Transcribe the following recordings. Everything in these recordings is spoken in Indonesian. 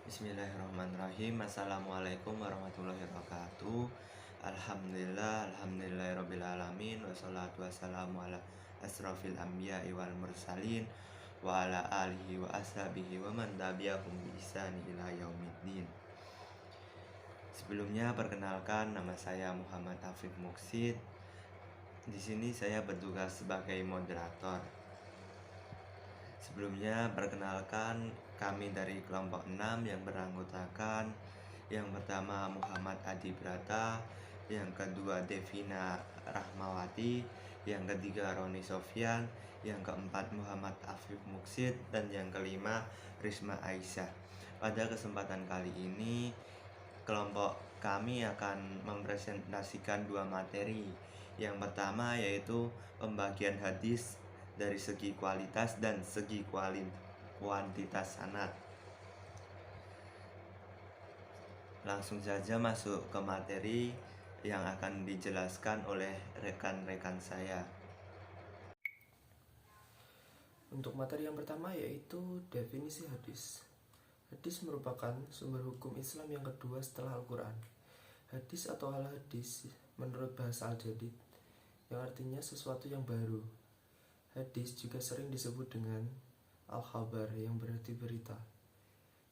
Bismillahirrahmanirrahim. Assalamualaikum warahmatullahi wabarakatuh. Alhamdulillahirrabbilalamin. Wassalatu wassalamu ala asrafil anbiya'i wal mursalin wa ala alihi wa ashabihi wa man tabi'ahum bi ihsani ila yaumiddin. Sebelumnya perkenalkan, nama saya Muhammad Afif Muksid. Di sini saya bertugas sebagai moderator. Sebelumnya perkenalkan, kami dari kelompok 6 yang beranggotakan yang pertama Muhammad Adi Brata, yang kedua Devina Rahmawati, yang ketiga Roni Sofyan, yang keempat Muhammad Afif Muksid, dan yang kelima Risma Aisyah. Pada kesempatan kali ini kelompok kami akan mempresentasikan dua materi. Yang pertama yaitu pembagian hadis dari segi kualitas dan segi kuantitas sanad. Langsung saja masuk ke materi yang akan dijelaskan oleh rekan-rekan saya. Untuk materi yang pertama yaitu definisi hadis. Hadis merupakan sumber hukum Islam yang kedua setelah Al-Quran. Hadis atau al-hadis menurut bahasa Al-Jadid, yang artinya sesuatu yang baru. Hadis juga sering disebut dengan al-khabar, yang berarti berita,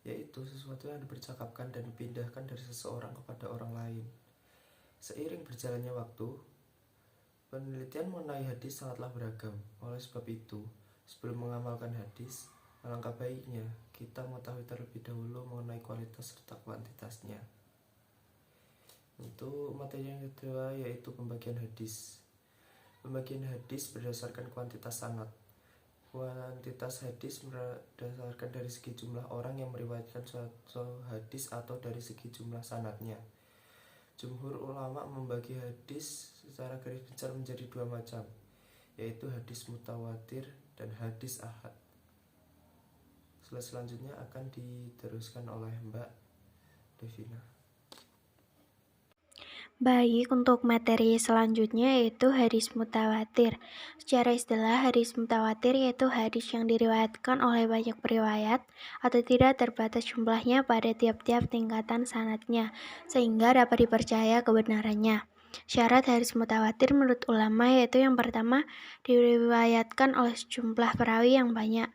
yaitu sesuatu yang dipercakapkan dan dipindahkan dari seseorang kepada orang lain. Seiring berjalannya waktu, penelitian mengenai hadis sangatlah beragam. Oleh sebab itu, sebelum mengamalkan hadis, alangkah baiknya kita mengetahui terlebih dahulu mengenai kualitas serta kuantitasnya. Untuk materi yang kedua yaitu pembagian hadis. Pembagian hadis berdasarkan kuantitas sanad. Kuantitas hadis berdasarkan dari segi jumlah orang yang meriwayatkan suatu hadis atau dari segi jumlah sanadnya. Jumhur ulama membagi hadis secara garis besar menjadi dua macam, yaitu hadis mutawatir dan hadis ahad. Selanjutnya akan diteruskan oleh Mbak Devina. Baik, untuk materi selanjutnya yaitu hadis mutawatir. Secara istilah, hadis mutawatir yaitu hadis yang diriwayatkan oleh banyak periwayat atau tidak terbatas jumlahnya pada tiap-tiap tingkatan sanadnya, sehingga dapat dipercaya kebenarannya. Syarat hadis mutawatir menurut ulama yaitu yang pertama, diriwayatkan oleh sejumlah perawi yang banyak.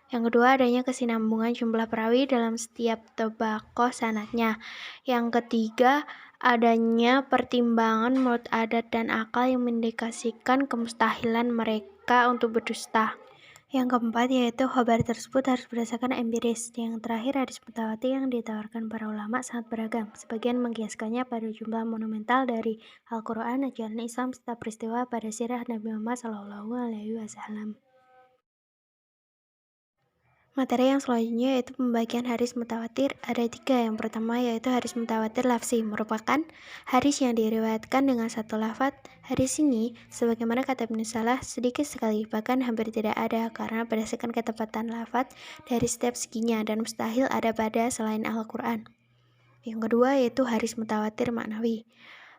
Yang kedua, adanya kesinambungan jumlah perawi dalam setiap tabaqah sanadnya. Yang ketiga, adanya pertimbangan menurut adat dan akal yang mendekasikan kemustahilan mereka untuk berdusta. Yang keempat yaitu khabar tersebut harus berdasarkan empiris. Yang terakhir, hadis mutawatir yang ditawarkan para ulama sangat beragam. Sebagian mengkiaskannya pada jumlah monumental dari Al-Quran, ajaran Islam, serta peristiwa pada sirah Nabi Muhammad SAW. Materi yang selanjutnya yaitu pembagian hadis mutawatir. Ada tiga. Yang pertama yaitu hadis mutawatir lafzi, merupakan hadis yang diriwayatkan dengan satu lafaz. Hadis ini, sebagaimana kata Ibnu Salah, sedikit sekali, bahkan hampir tidak ada, karena berdasarkan ketepatan lafaz dari setiap seginya dan mustahil ada pada selain Al-Quran. Yang kedua yaitu hadis mutawatir maknawi.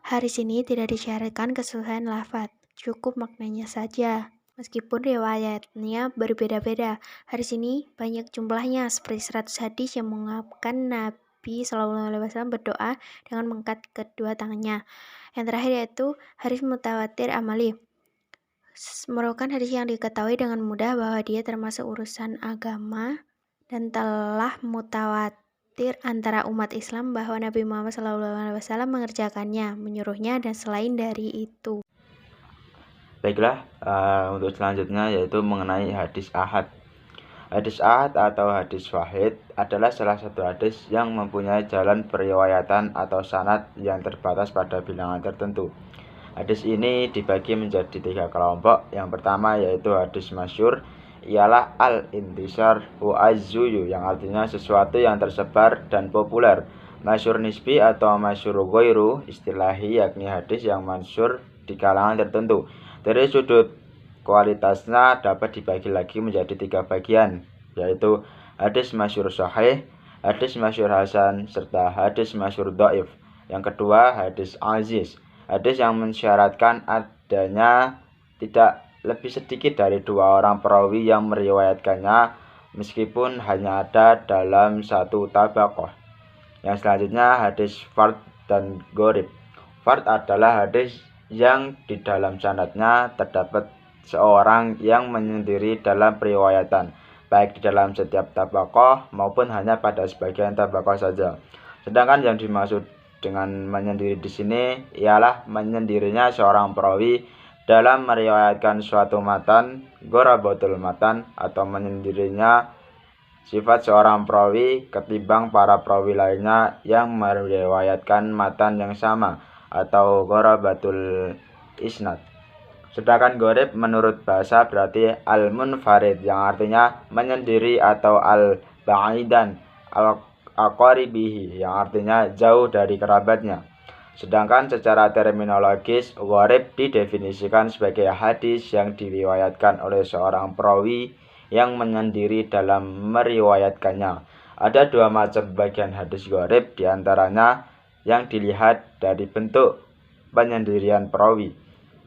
Hadis ini tidak disyaratkan kesesuaian lafaz, cukup maknanya saja. Meskipun riwayatnya berbeda-beda, hadis ini banyak jumlahnya, seperti 100 hadis yang mengungkapkan Nabi SAW berdoa dengan mengangkat kedua tangannya. Yang terakhir yaitu hadis mutawatir amali, merupakan hadis yang diketahui dengan mudah bahwa dia termasuk urusan agama dan telah mutawatir antara umat Islam bahwa Nabi Muhammad SAW mengerjakannya, menyuruhnya, dan selain dari itu. Baiklah, untuk selanjutnya yaitu mengenai hadis ahad. Hadis ahad atau hadis wahid adalah salah satu hadis yang mempunyai jalan periwayatan atau sanad yang terbatas pada bilangan tertentu. Hadis ini dibagi menjadi tiga kelompok. Yang pertama yaitu hadis masyhur, ialah al-intisar wa az-zuyu, yang artinya sesuatu yang tersebar dan populer. Masyhur nisbi atau masyhur ghairu istilahi, yakni hadis yang masyhur di kalangan tertentu. Dari sudut kualitasnya dapat dibagi lagi menjadi tiga bagian, yaitu hadis masyhur sahih, hadis masyhur hasan, serta hadis masyhur dhaif. Yang kedua, hadis aziz, hadis yang mensyaratkan adanya tidak lebih sedikit dari dua orang perawi yang meriwayatkannya, meskipun hanya ada dalam satu tabaqah. Yang selanjutnya hadis fard dan gharib. Fard adalah hadis yang di dalam sanadnya terdapat seorang yang menyendiri dalam periwayatan, baik di dalam setiap tabaqah maupun hanya pada sebagian tabaqah saja. Sedangkan yang dimaksud dengan menyendiri di sini ialah menyendirinya seorang perawi dalam meriwayatkan suatu matan, gharabatul matan, atau menyendirinya sifat seorang perawi ketimbang para perawi lainnya yang meriwayatkan matan yang sama, atau gharabatul isnad. Sedangkan gharib menurut bahasa berarti al-munfarid, yang artinya menyendiri, atau al-ba'idan al-aqaribihi, yang artinya jauh dari kerabatnya. Sedangkan secara terminologis, gharib didefinisikan sebagai hadis yang diriwayatkan oleh seorang perawi yang menyendiri dalam meriwayatkannya. Ada dua macam bagian hadis gharib, diantaranya yang dilihat dari bentuk penyendirian perawi.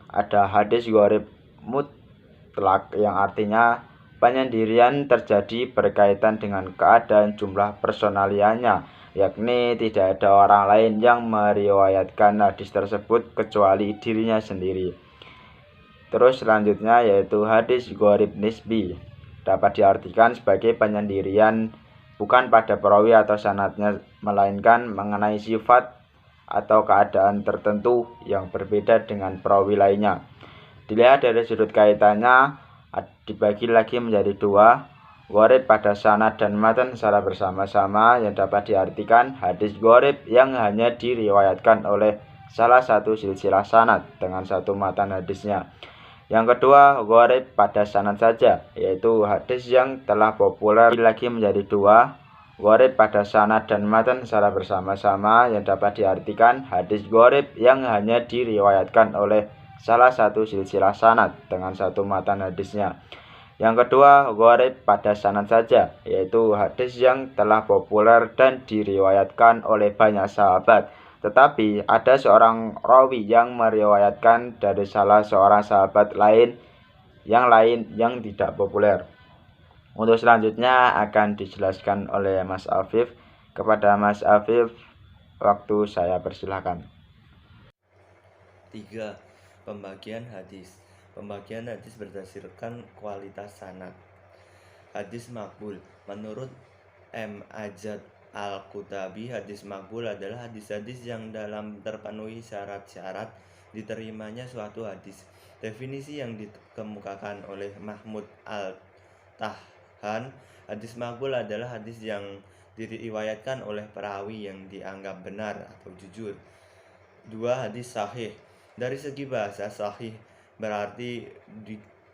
Ada hadis gharib mutlak, yang artinya penyendirian terjadi berkaitan dengan keadaan jumlah personaliannya, yakni tidak ada orang lain yang meriwayatkan hadis tersebut kecuali dirinya sendiri. Terus selanjutnya yaitu hadis gharib nisbi, dapat diartikan sebagai penyendirian bukan pada perawi atau sanadnya, melainkan mengenai sifat atau keadaan tertentu yang berbeda dengan perawi lainnya. Dilihat dari sudut kaitannya, dibagi lagi menjadi dua, gharib pada sanad dan matan secara bersama-sama, yang dapat diartikan hadis gharib yang hanya diriwayatkan oleh salah satu silsilah sanad dengan satu matan hadisnya. Yang kedua, gharib pada sanad saja, yaitu hadis yang telah populer. Lagi menjadi dua, gharib pada sanad dan matan secara bersama-sama, yang dapat diartikan hadis gharib yang hanya diriwayatkan oleh salah satu silsilah sanad dengan satu matan hadisnya. Yang kedua, gharib pada sanad saja, yaitu hadis yang telah populer dan diriwayatkan oleh banyak sahabat, tetapi ada seorang rawi yang meriwayatkan dari salah seorang sahabat lain yang tidak populer. Untuk selanjutnya akan dijelaskan oleh Mas Afif. Kepada Mas Afif, waktu saya persilahkan. 3. Pembagian hadis. Pembagian hadis berdasarkan kualitas sanad. Hadis makbul. Menurut M. Ajad Al-Kutabi, hadis makbul adalah hadis-hadis yang dalam terpenuhi syarat-syarat diterimanya suatu hadis. Definisi yang dikemukakan oleh Mahmud Al-Tahhan, hadis makbul adalah hadis yang diriwayatkan oleh perawi yang dianggap benar atau jujur. 2. Hadis sahih. Dari segi bahasa, sahih berarti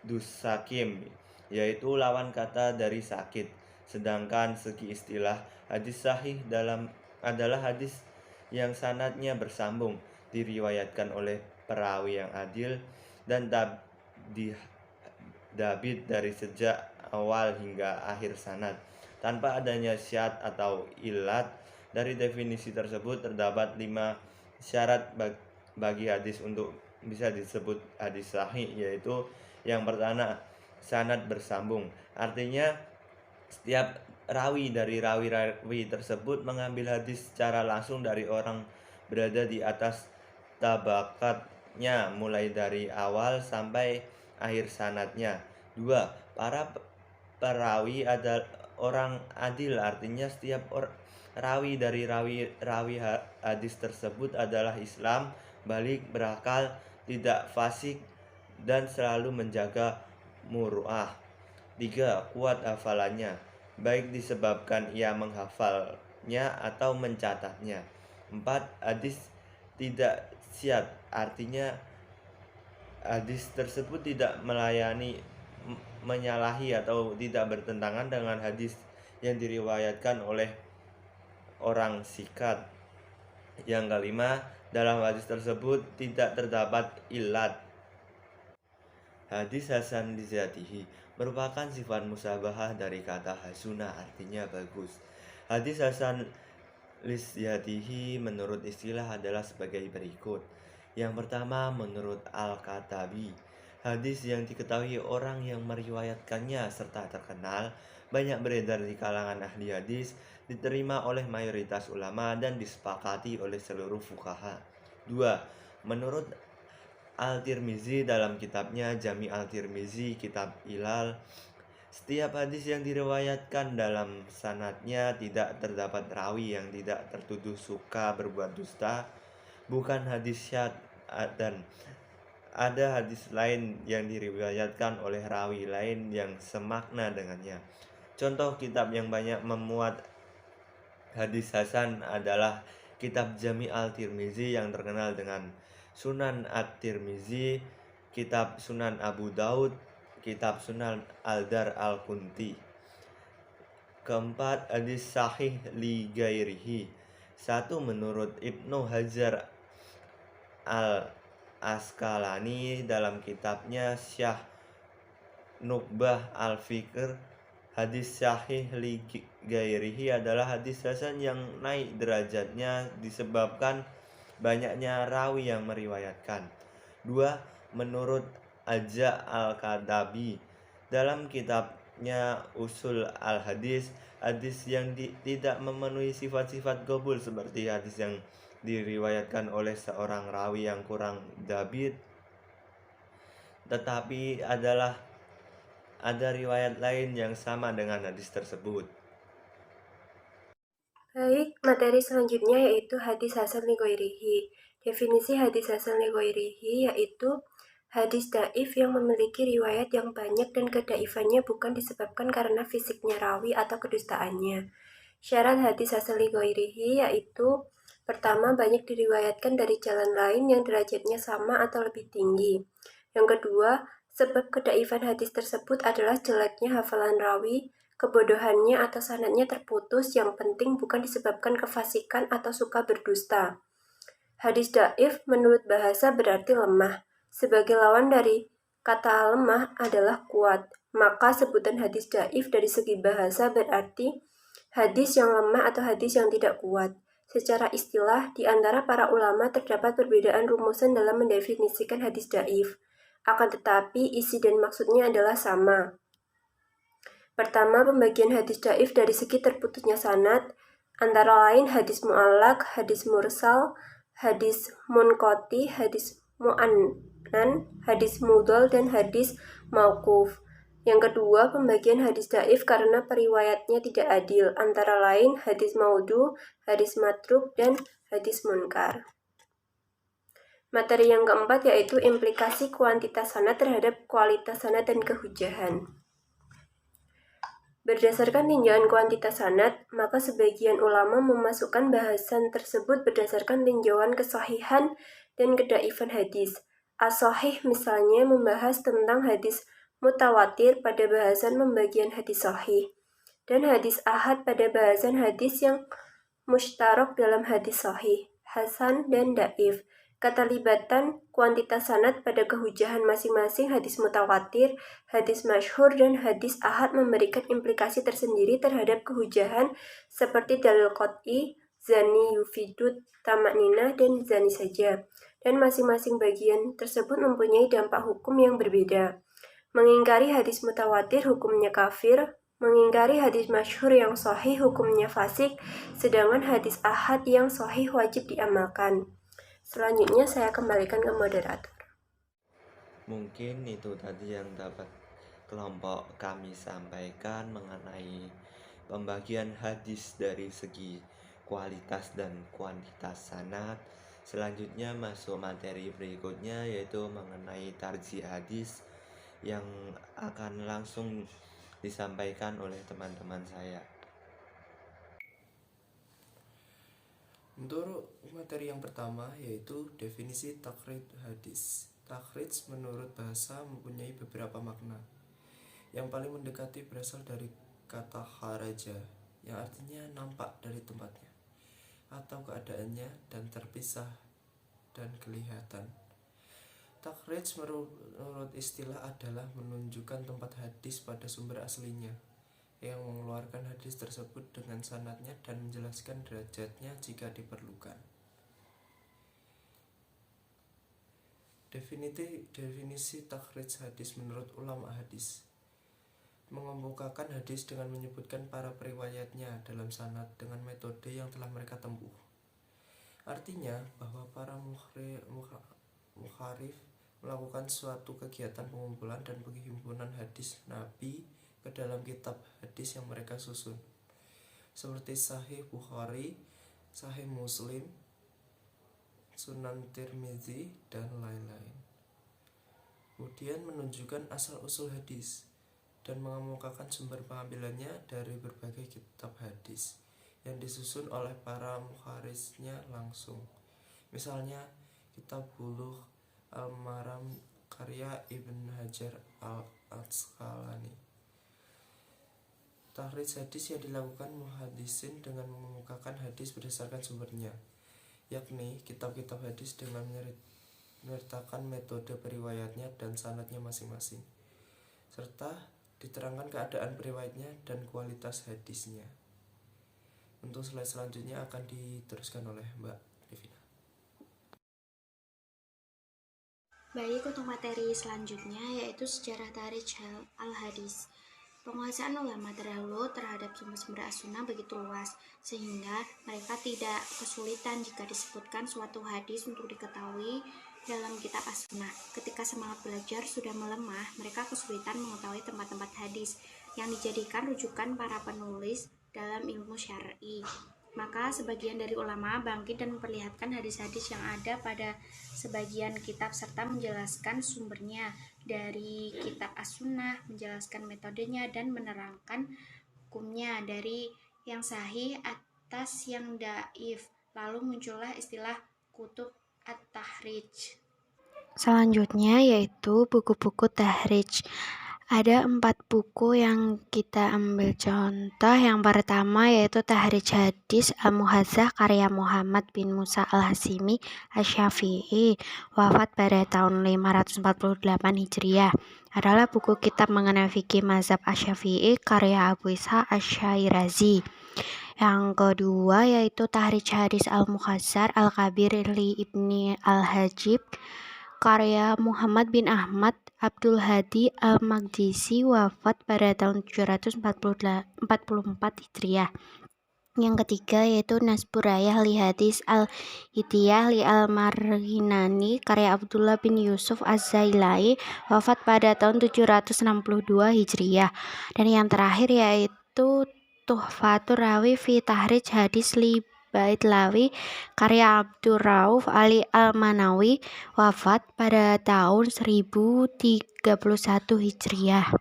dusakim, yaitu lawan kata dari sakit. Sedangkan segi istilah, hadis sahih adalah hadis yang sanadnya bersambung, diriwayatkan oleh perawi yang adil dan dabit dari sejak awal hingga akhir sanad, tanpa adanya syad atau ilat. Dari definisi tersebut terdapat 5 syarat bagi hadis untuk bisa disebut hadis sahih, yaitu yang pertama, sanad bersambung. Artinya setiap rawi dari rawi-rawi tersebut mengambil hadis secara langsung dari orang berada di atas tabakatnya, mulai dari awal sampai akhir sanadnya. 2. Para perawi adalah orang adil, artinya setiap rawi dari rawi hadis tersebut adalah Islam, balik, berakal, tidak fasik, dan selalu menjaga muruah. 3. Kuat hafalannya, baik disebabkan ia menghafalnya atau mencatatnya. 4. Hadis tidak syad, artinya hadis tersebut tidak menyalahi atau tidak bertentangan dengan hadis yang diriwayatkan oleh orang sikat. Yang kelima, dalam hadis tersebut tidak terdapat ilat. Hadis hasan lizatihi merupakan sifat musabahah dari kata hasuna, artinya bagus. Hadis hasan lizatihi menurut istilah adalah sebagai berikut. Yang pertama, menurut Al-Katabi, hadis yang diketahui orang yang meriwayatkannya serta terkenal, banyak beredar di kalangan ahli hadis, diterima oleh mayoritas ulama dan disepakati oleh seluruh fuqaha. 2. Menurut Al-Tirmizi dalam kitabnya Jami Al-Tirmizi Kitab Ilal, setiap hadis yang diriwayatkan dalam sanadnya tidak terdapat rawi yang tidak tertuduh suka berbuat dusta, bukan hadis syadz, dan ada hadis lain yang diriwayatkan oleh rawi lain yang semakna dengannya. Contoh kitab yang banyak memuat hadis hasan adalah kitab Jami Al-Tirmizi yang terkenal dengan Sunan At-Tirmizi, kitab Sunan Abu Daud, kitab Sunan Al-Dar Al-Kunti. Keempat, hadis sahih li gairihi. 1. Menurut Ibnu Hajar Al-Asqalani dalam kitabnya Syah Nuqbah Al-Fikr, hadis sahih li gairihi adalah hadis hasan yang naik derajatnya disebabkan banyaknya rawi yang meriwayatkan. 2. Menurut Aja Al-Kadabi dalam kitabnya Usul Al-Hadis, hadis yang tidak memenuhi sifat-sifat qabul seperti hadis yang diriwayatkan oleh seorang rawi yang kurang dabit, tetapi ada riwayat lain yang sama dengan hadis tersebut. Baik, materi selanjutnya yaitu hadis hasan li ghairihi. Definisi hadis hasan li ghairihi yaitu hadis daif yang memiliki riwayat yang banyak dan kedaifannya bukan disebabkan karena fisiknya rawi atau kedustaannya. Syarat hadis hasan li ghairihi yaitu pertama, banyak diriwayatkan dari jalan lain yang derajatnya sama atau lebih tinggi. Yang kedua, sebab kedaifan hadis tersebut adalah jeleknya hafalan rawi, kebodohannya atau sanadnya terputus, yang penting bukan disebabkan kefasikan atau suka berdusta. Hadis daif menurut bahasa berarti lemah. Sebagai lawan dari kata lemah adalah kuat. Maka sebutan hadis daif dari segi bahasa berarti hadis yang lemah atau hadis yang tidak kuat. Secara istilah, di antara para ulama terdapat perbedaan rumusan dalam mendefinisikan hadis daif. Akan tetapi, isi dan maksudnya adalah sama. Pertama, pembagian hadis daif dari segi terputusnya sanad, antara lain hadis mu'allaq, hadis mursal, hadis munqati, hadis mu'annan, hadis mudhal, dan hadis mauquf. Yang kedua, pembagian hadis daif karena periwayatnya tidak adil, antara lain hadis maudhu, hadis matruk, dan hadis munkar. Materi yang keempat yaitu implikasi kuantitas sanad terhadap kualitas sanad dan kehujahan. Berdasarkan tinjauan kuantitas sanad, maka sebagian ulama memasukkan bahasan tersebut berdasarkan tinjauan kesahihan dan kedaifan hadis. As-Sahih misalnya membahas tentang hadis mutawatir pada bahasan pembagian hadis sahih, dan hadis ahad pada bahasan hadis yang musytarak dalam hadis sahih, hasan, dan daif. Keterlibatan kuantitas sanad pada kehujahan masing-masing hadis mutawatir, hadis masyhur, dan hadis ahad memberikan implikasi tersendiri terhadap kehujahan seperti dalil qat'i, zani yufidut tamakninah, dan zani saja. Dan masing-masing bagian tersebut mempunyai dampak hukum yang berbeda. Mengingkari hadis mutawatir hukumnya kafir, mengingkari hadis masyhur yang sahih hukumnya fasik, sedangkan hadis ahad yang sahih wajib diamalkan. Selanjutnya saya kembalikan ke moderator. Mungkin itu tadi yang dapat kelompok kami sampaikan mengenai pembagian hadis dari segi kualitas dan kuantitas sanad. Selanjutnya masuk materi berikutnya yaitu mengenai tarjih hadis yang akan langsung disampaikan oleh teman-teman saya. Untuk materi yang pertama yaitu definisi takhrij hadis. Takhrij menurut bahasa mempunyai beberapa makna. Yang paling mendekati berasal dari kata kharaja, yang artinya nampak dari tempatnya atau keadaannya dan terpisah dan kelihatan. Takhrij menurut istilah adalah menunjukkan tempat hadis pada sumber aslinya, yang mengeluarkan hadis tersebut dengan sanadnya dan menjelaskan derajatnya jika diperlukan. Definisi takhrij hadis menurut ulama hadis. mengemukakan hadis dengan menyebutkan para periwayatnya dalam sanad dengan metode yang telah mereka tempuh. Artinya bahwa para mukharif melakukan suatu kegiatan pengumpulan dan penghimpunan hadis Nabi ke dalam kitab hadis yang mereka susun, seperti Sahih Bukhari, Sahih Muslim, Sunan Tirmizi, dan lain-lain. Kemudian menunjukkan asal-usul hadis dan mengemukakan sumber pengambilannya dari berbagai kitab hadis yang disusun oleh para mukharisnya langsung. Misalnya kitab Bulughul Maram karya Ibn Hajar al-Asqalani. Takhrij hadis yang dilakukan muhaddisin dengan mengemukakan hadis berdasarkan sumbernya, yakni kitab-kitab hadis dengan menyertakan metode periwayatnya dan sanadnya masing-masing, serta diterangkan keadaan periwayatnya dan kualitas hadisnya. Untuk slide selanjutnya akan diteruskan oleh Mbak Devina. Baik, untuk materi selanjutnya yaitu sejarah tarikh al-hadis. Penguasaan ulama terdahulu terhadap sumber-sumber as-sunnah begitu luas, sehingga mereka tidak kesulitan jika disebutkan suatu hadis untuk diketahui dalam kitab as-sunnah. Ketika semangat belajar sudah melemah, mereka kesulitan mengetahui tempat-tempat hadis yang dijadikan rujukan para penulis dalam ilmu syar'i. Maka sebagian dari ulama bangkit dan memperlihatkan hadis-hadis yang ada pada sebagian kitab serta menjelaskan sumbernya dari kitab as-sunnah, menjelaskan metodenya dan menerangkan hukumnya dari yang sahih atas yang dhaif. Lalu muncullah istilah kutub at-tahrij. Selanjutnya yaitu buku-buku tahrij. Ada 4 buku yang kita ambil contoh. Yang pertama yaitu Tahrij Hadis Al-Muhazzah karya Muhammad bin Musa Al-Hashimi Asy-Syafi'i, wafat pada tahun 548 Hijriah. Adalah buku kitab mengenai fikih mazhab Asy-Syafi'i karya Abu Ishaq Asy-Syirazi. Yang kedua yaitu Tahrij Hadis Al-Mukhtasar Al-Kabir li Ibni Al-Hajib karya Muhammad bin Ahmad Abdul Hadi Al-Maqdisi, wafat pada tahun 744 Hijriah. Yang ketiga yaitu Nasburayah li Hadis Al-Hidiyah li Al-Marghinani karya Abdullah bin Yusuf Az-Zailai, wafat pada tahun 762 Hijriah. Dan yang terakhir yaitu Tuhfatur Rawi fi Tahrij Hadis li Baitlawi karya Abdur Rauf Ali Al-Manawi, wafat pada tahun 1031 Hijriah.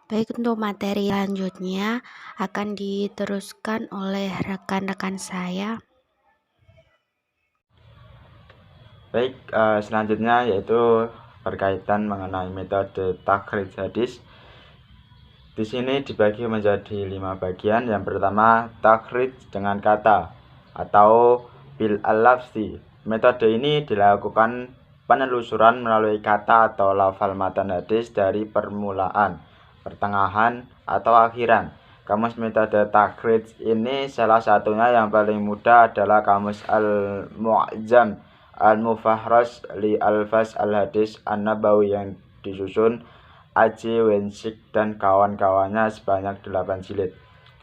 Baik, untuk materi selanjutnya akan diteruskan oleh rekan-rekan saya. Baik, selanjutnya yaitu berkaitan mengenai metode takhrij hadis. Di sini dibagi menjadi 5 bagian. Yang pertama, takhrij dengan kata atau bil al-lafzi. Metode ini dilakukan penelusuran melalui kata atau lafal matan hadis dari permulaan, pertengahan, atau akhiran. Kamus metode takhrij ini salah satunya yang paling mudah adalah kamus al-mu'jam al-mufahras li al-fas al-hadis an-nabawi yang disusun Aji Wensik dan kawan-kawannya sebanyak 8 jilid.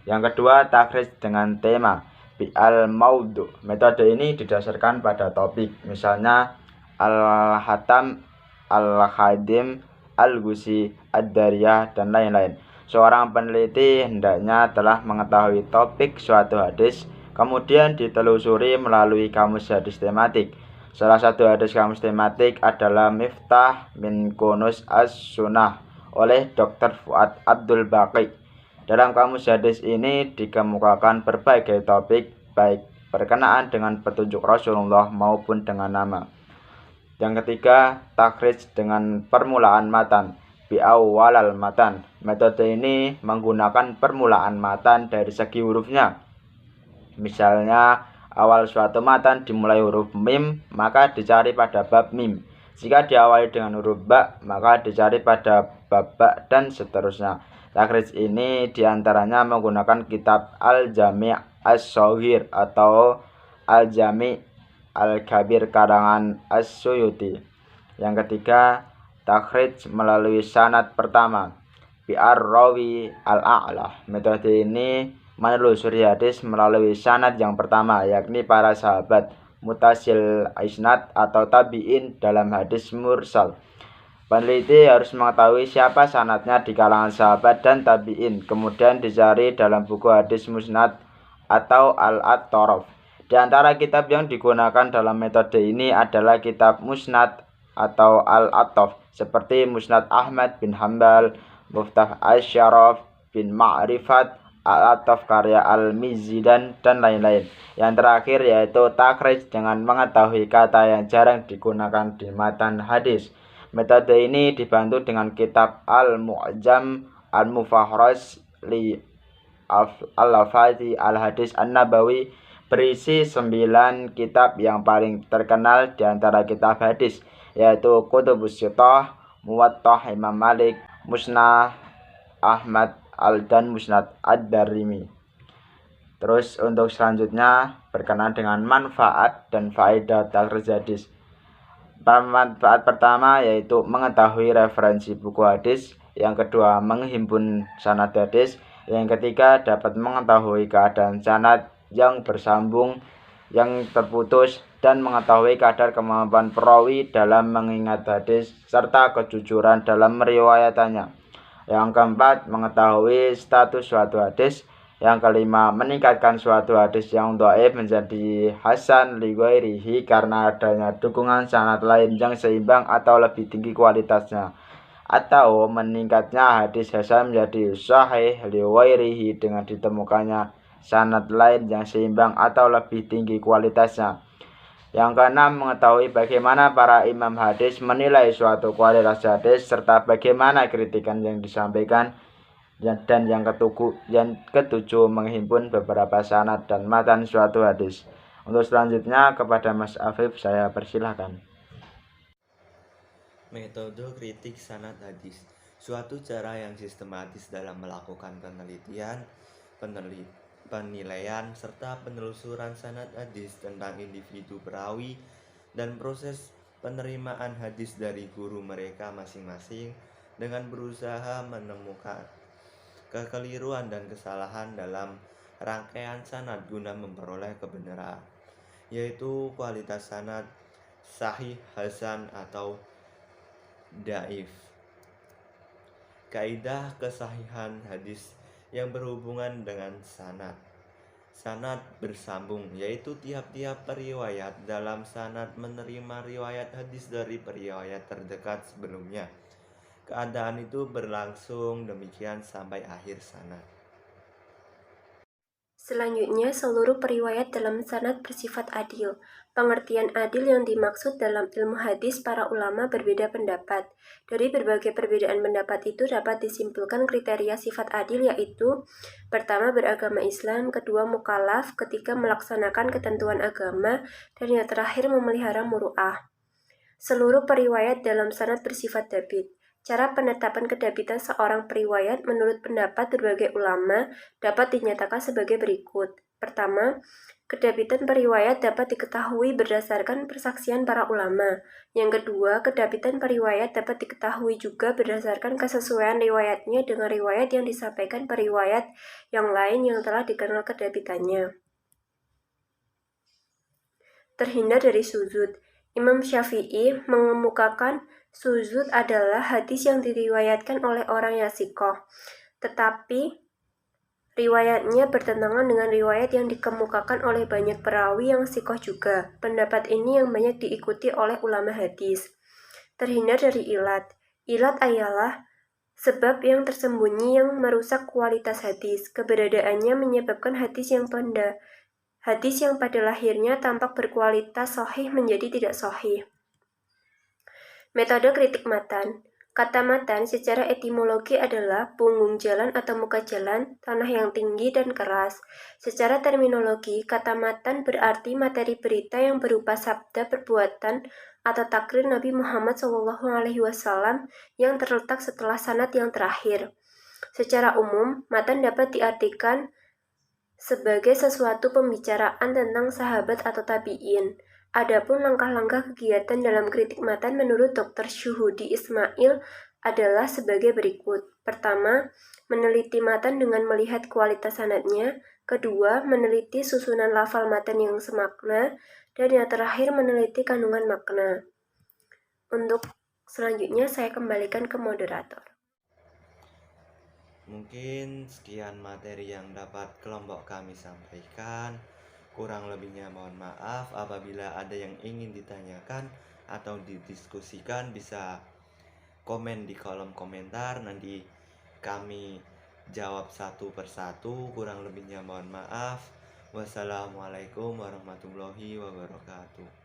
Yang kedua, takhrij dengan tema bi al-maudhu. Metode ini didasarkan pada topik, misalnya al-hatam, al-khadim, al-gusi, ad-dariyah, dan lain-lain. Seorang peneliti hendaknya telah mengetahui topik suatu hadis, kemudian ditelusuri melalui kamus hadis tematik. Salah satu hadis kamus tematik adalah Miftah min Kunuz as-Sunnah oleh Dr. Fuad Abdul Baqi. Dalam kamus hadis ini dikemukakan berbagai topik, baik berkenaan dengan petunjuk Rasulullah maupun dengan nama. Yang ketiga, takhrij dengan permulaan matan bi awwalal matan. Metode ini menggunakan permulaan matan dari segi hurufnya. Misalnya, awal suatu matan dimulai huruf mim, maka dicari pada bab mim. Jika diawali dengan huruf ba, maka dicari pada bab ba, dan seterusnya. Takhrij ini diantaranya menggunakan kitab Al-Jami' As-Shaghir atau Al-Jami' Al-Kabir karangan As-Suyuti. Yang ketiga, takhrij melalui sanad pertama bi'ar rawi al-a'la. Metode ini menelusuri hadis melalui sanad yang pertama, yakni para sahabat mutasil isnad atau tabi'in dalam hadis mursal. Peneliti harus mengetahui siapa sanadnya di kalangan sahabat dan tabi'in, kemudian dicari dalam buku hadis musnad atau al-at-taraf. Di antara kitab yang digunakan dalam metode ini adalah kitab musnad atau al-ataf, seperti Musnad Ahmad bin Hambal, Muftah Asy-Syaraf bin Ma'rifat, al-ataf karya al-Mizzi dan lain-lain. Yang terakhir yaitu takrij dengan mengetahui kata yang jarang digunakan di matan hadis. Metode ini dibantu dengan kitab Al-Mu'jam Al-Mufahraj li Al-Lafadhi Al-Hadis An-Nabawi, berisi 9 kitab yang paling terkenal di antara kitab hadis, yaitu Kutubus Sittah, Muwattah Imam Malik, Musnad Ahmad dan Musnad Ad-Darimi. Terus untuk selanjutnya berkenaan dengan manfaat dan faedah takrij hadis. Manfaat pertama yaitu mengetahui referensi buku hadis, yang kedua menghimpun sanad hadis, yang ketiga dapat mengetahui keadaan sanad yang bersambung, yang terputus, dan mengetahui kadar kemampuan perawi dalam mengingat hadis serta kejujuran dalam meriwayatannya. Yang keempat mengetahui status suatu hadis. Yang kelima, meningkatkan suatu hadis yang dhaif menjadi hasan li ghairihi karena adanya dukungan sanad lain yang seimbang atau lebih tinggi kualitasnya. Atau meningkatnya hadis hasan menjadi sahih li ghairihi dengan ditemukannya sanad lain yang seimbang atau lebih tinggi kualitasnya. Yang keenam, mengetahui bagaimana para imam hadis menilai suatu kualitas hadis serta bagaimana kritikan yang disampaikan. Dan yang ketujuh, menghimpun beberapa sanad dan matan suatu hadis. Untuk selanjutnya kepada Mas Afif saya persilahkan. Metode kritik sanad hadis, suatu cara yang sistematis dalam melakukan penilaian serta penelusuran sanad hadis tentang individu perawi dan proses penerimaan hadis dari guru mereka masing-masing dengan berusaha menemukan kekeliruan dan kesalahan dalam rangkaian sanad guna memperoleh kebenaran, yaitu kualitas sanad sahih, hasan, atau dhaif. Kaidah kesahihan hadis yang berhubungan dengan sanad. Sanad bersambung, yaitu tiap-tiap periwayat dalam sanad menerima riwayat hadis dari periwayat terdekat sebelumnya. Keadaan itu berlangsung demikian sampai akhir sanad. Selanjutnya, seluruh periwayat dalam sanad bersifat adil. Pengertian adil yang dimaksud dalam ilmu hadis para ulama berbeda pendapat. Dari berbagai perbedaan pendapat itu dapat disimpulkan kriteria sifat adil, yaitu pertama, beragama Islam, kedua, mukallaf, ketiga, melaksanakan ketentuan agama, dan yang terakhir, memelihara muru'ah. Seluruh periwayat dalam sanad bersifat dabit. Cara penetapan kedabitan seorang periwayat menurut pendapat berbagai ulama dapat dinyatakan sebagai berikut. Pertama, kedabitan periwayat dapat diketahui berdasarkan persaksian para ulama. Yang kedua, kedabitan periwayat dapat diketahui juga berdasarkan kesesuaian riwayatnya dengan riwayat yang disampaikan periwayat yang lain yang telah dikenal kedabitannya. Terhindar dari suzud. Imam Syafi'i mengemukakan suzud adalah hadis yang diriwayatkan oleh orang yang sikoh, tetapi riwayatnya bertentangan dengan riwayat yang dikemukakan oleh banyak perawi yang sikoh juga. Pendapat ini yang banyak diikuti oleh ulama hadis. Terhindar dari ilat. Ilat ialah sebab yang tersembunyi yang merusak kualitas hadis. Keberadaannya menyebabkan hadis yang pada lahirnya tampak berkualitas sahih menjadi tidak sahih. Metode kritik matan. Kata matan secara etimologi adalah punggung jalan atau muka jalan, tanah yang tinggi dan keras. Secara terminologi, kata matan berarti materi berita yang berupa sabda, perbuatan, atau takrir Nabi Muhammad SAW yang terletak setelah sanad yang terakhir. Secara umum, matan dapat diartikan sebagai sesuatu pembicaraan tentang sahabat atau tabi'in. Adapun langkah-langkah kegiatan dalam kritik matan menurut Dr. Syuhudi Ismail adalah sebagai berikut. Pertama, meneliti matan dengan melihat kualitas sanadnya. Kedua, meneliti susunan lafal matan yang semakna. Dan yang terakhir, meneliti kandungan makna. Untuk selanjutnya, saya kembalikan ke moderator. Mungkin sekian materi yang dapat kelompok kami sampaikan. Kurang lebihnya mohon maaf. Apabila ada yang ingin ditanyakan atau didiskusikan, bisa komen di kolom komentar. Nanti kami jawab satu persatu. Kurang lebihnya mohon maaf. Wassalamualaikum warahmatullahi wabarakatuh.